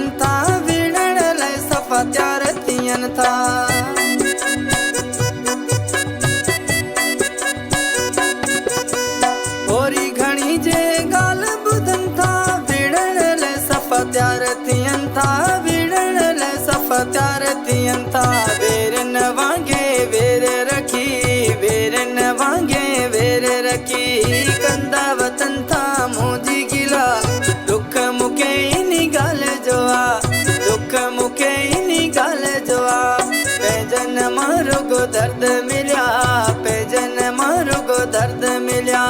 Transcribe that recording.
थियन था, विड़ण लाइ सफ़ा त्यार थियन था। होरी घणी जे गाल बुधन था, विड़ण लाइ सफ़ा त्यार थियन था, विड़ण लाइ सफ़ा त्यार थियन था। वेर न वांगे वेर रखी, वेर न वांगे वेर रखी, कंदा वतन था मुंहिंजी गिला, दुख मूंखे इन ॻाल्हि जो आ, दुख मूंखे इन ॻाल्हि जो आ। पंहिंजनि मां रुॻो दर्द मिलिया, पंहिंजनि मां रुॻो दर्द मिलिया।